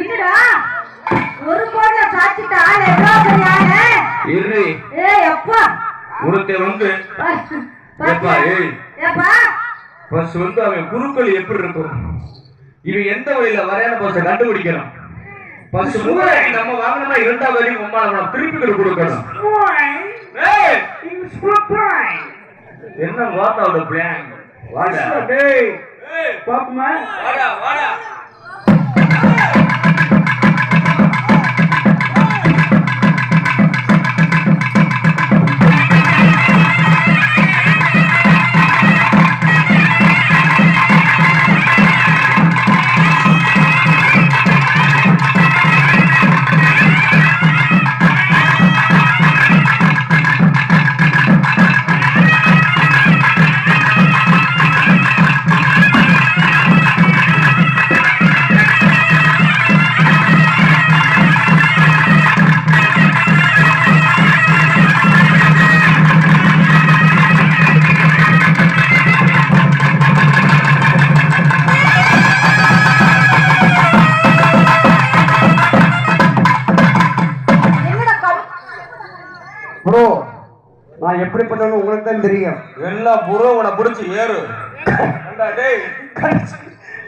என்னடா ஒரு கோட்ல சாச்சிட்ட ஆளு எவ்வளவு பெரிய ஆளு இரு. ஏய் அப்பா ஒருத்தே வந்து ஏப்பா ஏய் ஏப்பா பஸ் வந்து அவன் குருக்கள் எப்படி இருக்கும், இவன் எந்த வழியில வரையான பஸ்ஸை கண்டுபிடிக்கணும். பஸ் மூவாயிரத்தி நம்ம வாங்கினா இரண்டாவது வரைக்கும் நம்ம திருப்பி கொடுக்கணும். என்ன வாத்தாவோட பிளான்? வாடா டேய் பாப்பமா, வாடா வாடா. ப்ரோ நான் எப்படி பண்ணணும் உங்களுக்கு தான் தெரியும். எல்லா புரோவனை பிடிச்சி ஏறு. டேய்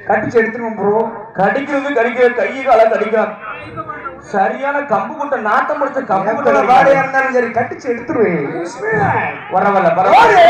கடிச்சு எடுத்துருவோம் ப்ரோ. கடிக்கிறது கடிக்கிற கையை கால கடிக்கிறான். சரியான கம்பு குட்டை நாட்டம் முடிச்ச கம்பு குட்டை வாடையா இருந்தாலும் சரி கடிச்சு எடுத்துருவேன். வரவல்ல பரவாயில்ல.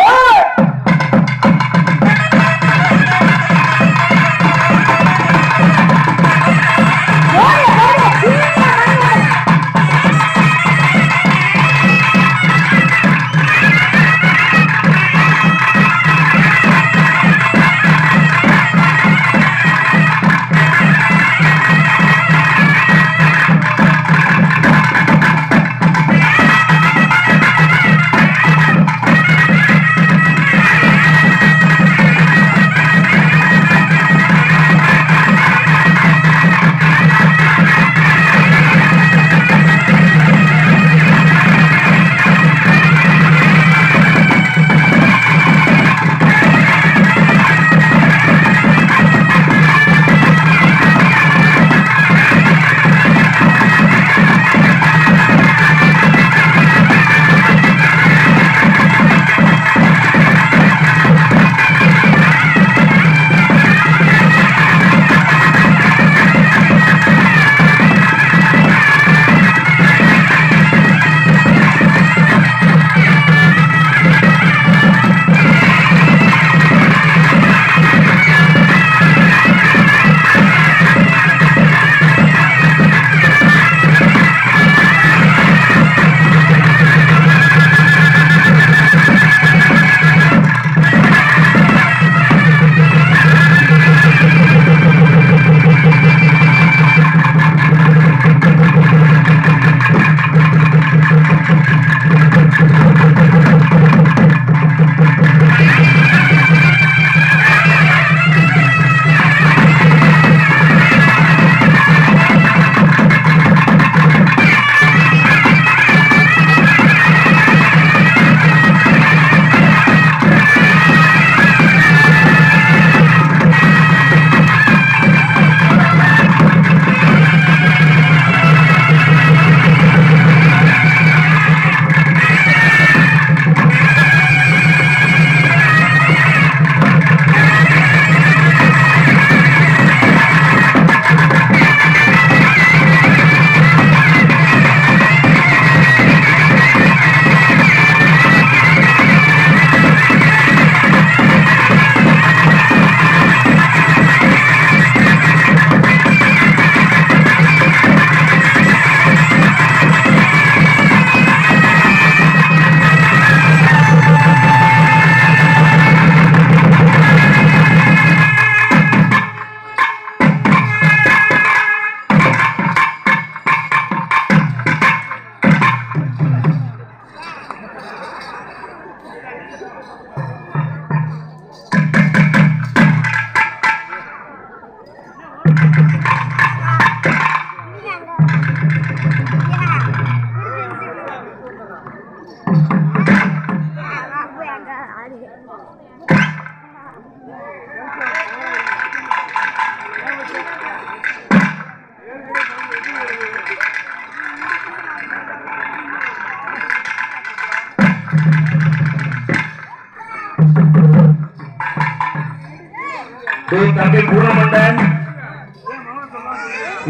டேய் தம்பி பூரமண்டன்,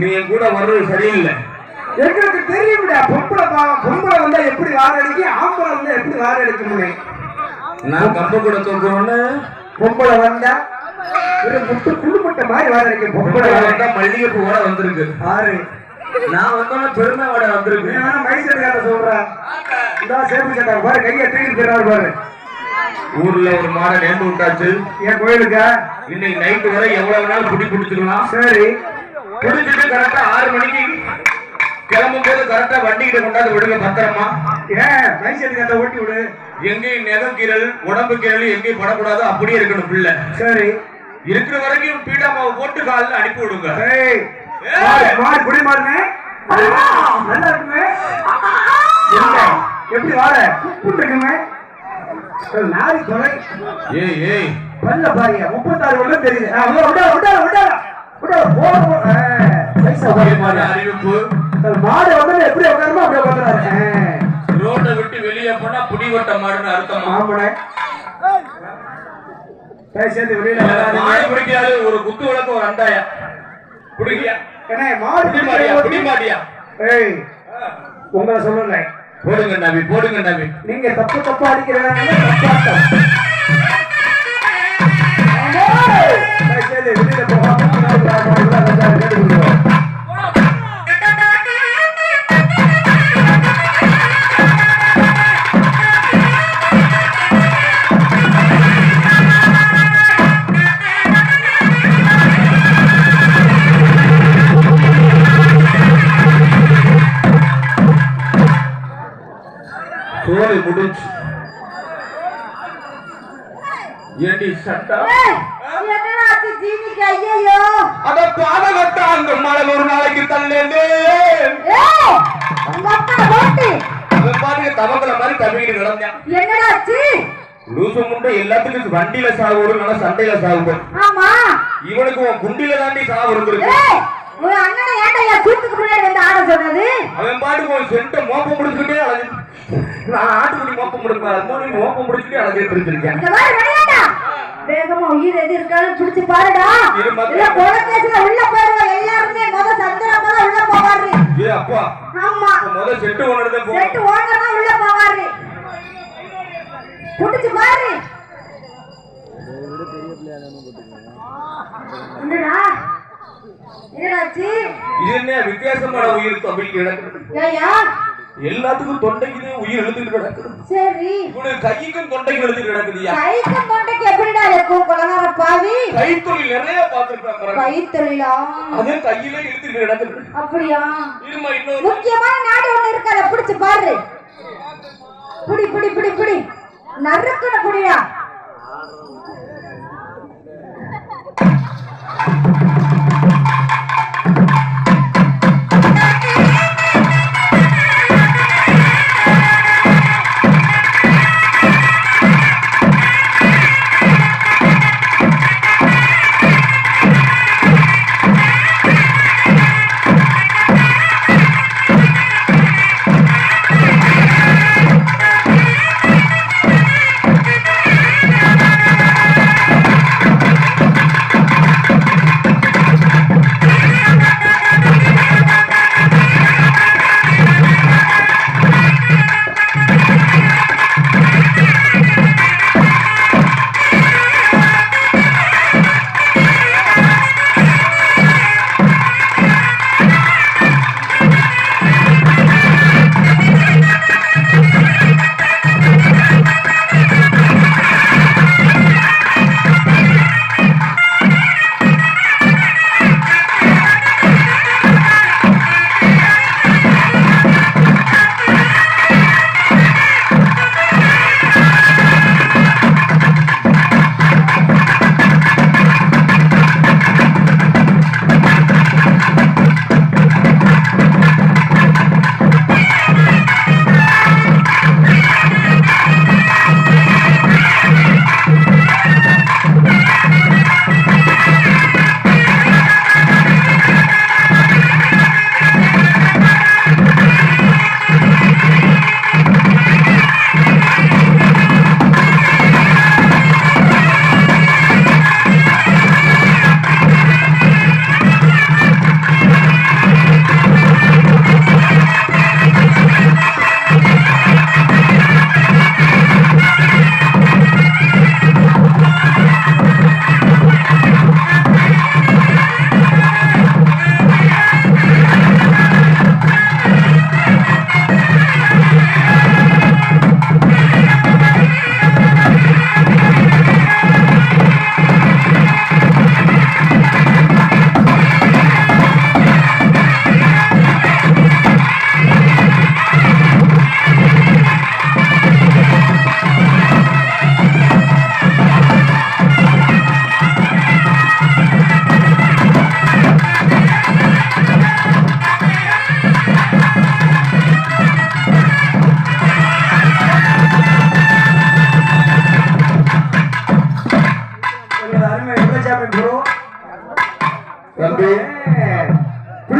நீ என் கூட வர்றது சரியில்லை. எங்களுக்கு தெரியும்டா, பொம்பளை வந்தா எப்படி வார அடிக்கும், ஆம்பளை வந்தா எப்படி வார அடிக்கும்னு. நான் கம்ப கூட தூக்குறோன்னு பொம்பளை வந்தா ஒரு முட்டு குடும்பட்ட மாதிரி வார அடிக்கும். பொம்பளை வந்தா மல்லிகைப்பூ வர வந்திருக்கு. ஆறு நான் வந்தோன்னா பெருமை வட வந்திருக்கு. மைசூர்கார சொல்றேன், இதான் சேப்பு சட்டை பாரு, கையை தூக்கிட்டு பாரு. ஊர்ல ஒரு மாடை நேர்ந்து விட்டாச்சு. என் கோயிலுக்கா இன்னைக்கு நைட்டு வரை எவ்வளவு நாள் பிடிச்சிக்கலாம். சரி, பிடிச்சிட்டு கரெக்டா 6 மணிக்கு கிளம்பும் போது கரெக்டா வண்டிகிட்ட கொண்டாந்து விடுங்க பத்திரமா. ஏன் மைசூர்கார ஓட்டி விடு. எங்கேயும் நெகக்கீரல் உடம்பு கீரல் எங்கேயும் படக்கூடாது, அப்படியே இருக்கணும் பிள்ளை. சரி, இருக்கிற வரைக்கும் பீடாமாவை போட்டு காலில் அனுப்பி விடுங்க. மாடு குடி மாடுங்க நல்லா இருக்குமே. எப்படி வார உப்பு இருக்குமே. நாரி தொலை ஏய் ஏய் பல்ல பாருங்க, 36 வருடம் தெரியுது. அறிவிப்பு, மாடு வந்து எப்படி உட்காருமோ அப்படியே உட்காந்துறாரு. ரோட்டை விட்டு வெளியே போனா புடிவட்ட மாடுன்னு அர்த்தம். ஆமாண்ணே, சேர்த்து வெளியில மாடு பிடிக்காது. ஒரு குத்து விளக்கு ஒரு அண்டாயா பிடிக்கியா? மாடு பிடிமாடியா? ஏய் உங்களை சொல்லல, போடுங்க நபி, போடுங்க நபி. நீங்க தப்பா அடிக்கிறீங்க. வெளியில போகாம சோலை முடிஞ்சு. ஏண்டி சட்டா? என்னடாச்சு ஜீனிக்கு? ஐயோ அத பாதகட்ட அந்த மலை ஒரு நாளைக்கு தள்ளேன். உங்க அப்பா போட்டு அவன் பாருங்க தவக்கல மாதிரி தவிக்கிட்டு கிடந்தான். என்னடாச்சு? லூசு முண்டை எல்லாத்துக்கும் வண்டியில சாவு வரும், சண்டையில சாவு. ஆமா, இவனுக்கு உன் குண்டில தாண்டி சாவு இருந்திருக்கு. உங்க அண்ணனை ஏன்டா சூத்துக்கு முன்னாடி வந்து ஆட சொன்னது? அவன் பாட்டுக்கு ஒரு சென்ட்ட மோப்பம் முடிச்சுக்கிட்டே அழகு. நான் ஆட்டுக்குடி மோப்பம் முடிப்பேன், மோப்பம் முடிச்சுட்டே அழகிட்டு இருக்கேன். இந்த மாதிரி விளையாட்டா வேகமா உயிர் எது இருக்கான்னு பிடிச்சு பாருடா. இல்ல போலீஸ்ல உள்ள போயிருவா. எல்லாருமே சந்திரமா உள்ள போவாரு. ஏ அப்பா, ஆமா, முதல்ல செட்டு ஓனர்தே போ. செட்டு ஓனர்னா உள்ள போவாரு. பிடிச்சு பாரு. என்னடா என்னடாச்சு? இது என்ன வித்தியாசமான உயிர் தம்பி கிடக்குது? ஏயா எல்லாத்துக்கும் தொண்டைக்கு உயிர் எழுதிட்டு கிடக்குது. சரி, இவனுக்கு கைக்கும் தொண்டைக்கு எழுதிட்டு கிடக்குதுயா. கைக்கும் தொண்டைக்கு எப்படிடா இருக்கும்? கொலகார பாவி, கைத்தொழில் நிறைய பார்த்திருப்பேன். கைத்தொழிலா? அதே கையில இழுத்துட்டு கிடக்குது. அப்படியா? இருமா, இன்னொரு முக்கியமான நாடு ஒண்ணு இருக்கு, அதை பிடிச்சு பாரு. புடி புடி புடி புடி, நறுக்குன புடியா.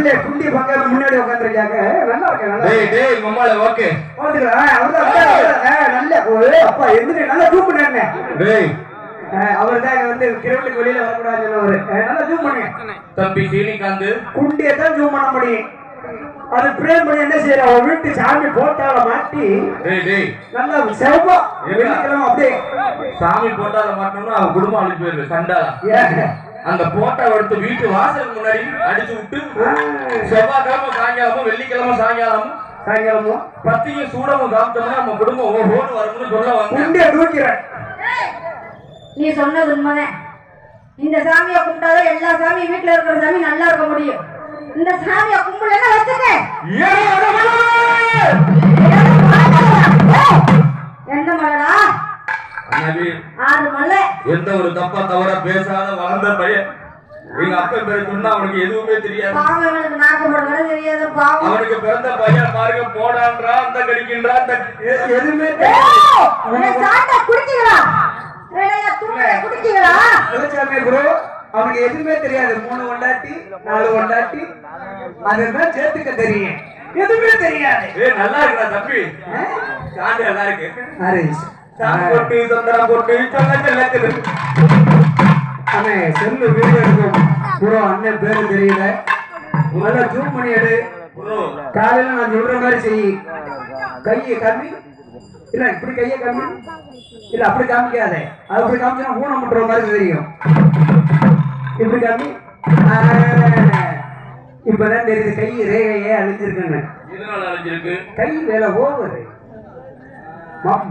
புள்ளே குண்டி பக்கம் முன்னாடி உட்காந்துருக்காங்க. நல்லா இருக்கு நல்லா டேய் டேய் மம்மால ஓகே நல்ல அப்பா எதுக்கு நல்லா ஜூம் பண்ணாருங்க. டேய் அவர் தான் வந்து கிரவுண்டுக்கு வெளியில வரக்கூடாதுன்னு நல்லா ஜூம் பண்ணுங்க. தம்பி சீனிகாந்த் குண்டியை தான் ஜூம் பண்ண முடியும். அது பிரேம் பண்ணி என்ன செய்யற அவன் வீட்டு சாமி போட்டால மாட்டி நல்லா செவ்வா வெள்ளிக்கிழமை அப்படியே சாமி போட்டால மாட்டோம்னா அவன் குடும்பம் அழிச்சு போயிருக்கு சண்டால. அந்த போட்டோ எடுத்து வீட்டு வாசலுக்கு முன்னாடி அடிச்சு விட்டு செவ்வாய்க்கிழமை சாயங்காலமும் வெள்ளிக்கிழமை சாயங்காலமும் பத்தியும் சூடமும் காமிச்சோம்னா நம்ம குடும்பம் ஓஹோன்னு வரும்னு சொல்ல குண்டியை தூக்கிறேன். நீ சொன்னது உண்மைதான். இந்த சாமியை கும்பிட்டாதான் எல்லா சாமியும் வீட்டுல இருக்கிற சாமி நல்லா இருக்க முடியும். இந்த சாமியை கும்பிடலன்னா வச்சுக்க என்ன மலடா? ஆறு மலை. எந்த ஒரு தப்பா தவற பேசாத வளர்ந்த பையன். எங்க அப்பா பேரு சொன்னா அவனுக்கு எதுவுமே தெரியாது. பாவம் அவனுக்கு நாக்கப்பட தெரியாது. பாவம் அவனுக்கு பிறந்த பையன் பாருங்க போடான்றா அந்த கடிக்கின்றா எதுவுமே குடிச்சீங்களா? குடிச்சீங்களா? அவனுக்கு எதுவுமே தெரியாது. 3 கொண்டாட்டி 4 கொண்டாட்டி அதுதான் சேர்த்துக்க தெரியும். எதுவுமே தெரியாது. நல்லா இருக்கா தம்பி? சாண்டி நல்லா இருக்கு. போட்டு சந்தனம் போட்டு அண்ணே செல்லு வீடியோ எடுக்கும் ப்ரோ. அண்ணன் பேரு தெரியல. நல்லா ஜூம் பண்ணி எடு. காலையில நான் சொல்ற மாதிரி செய். கையை கம்மி இல்ல இப்படி கையை கம்மி இல்ல அப்படி காமிக்காதே. அது அப்படி காமிச்சா ஊனம் பண்ற மாதிரி தெரியும். இப்படி காமி. இப்பதான் தெரியுது கை ரேகையே அழிஞ்சிருக்குன்னு. கை வேலை ஓவர்.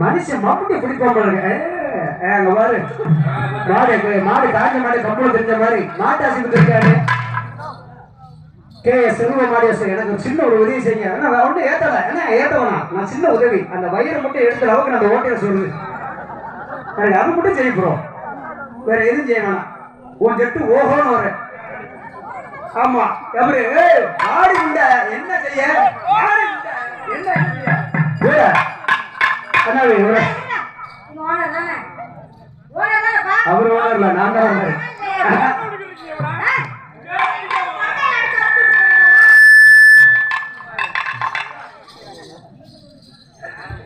மனுஷன் மம்முட்டி பிடிப்பாங்க பாரு. மாடு காஞ்ச மாடு கம்பளம் தெரிஞ்ச மாதிரி மாட்டு ஆசிரியர் இருக்காரு. செல்வ மாடியாசு எனக்கு சின்ன ஒரு உதவி செய்ய. ஒன்றும் ஏத்தல என்ன ஏத்தவனா நான் சின்ன உதவி. அந்த வயிறை மட்டும் எடுத்த அளவுக்கு அந்த ஓட்டையை சொல்லுது. எனக்கு அது மட்டும் செய்ய போறோம். வேற எதுவும் செய்ய வேணாம். உன் ஜெட்டு ஓஹோன்னு வர. ஆமா எப்படி ஆடி உண்ட என்ன செய்ய என்ன அவரு ஓனர்ல நான் தான் ஓனர்.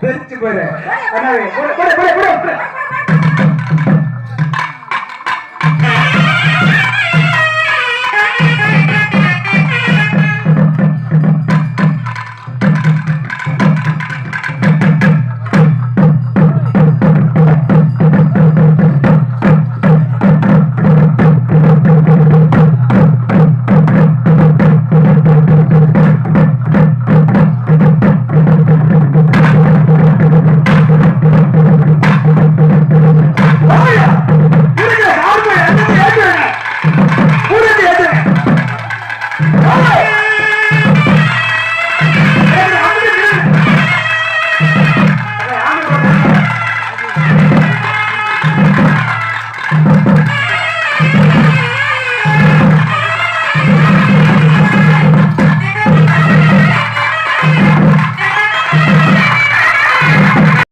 தெரிச்சு போயிரு.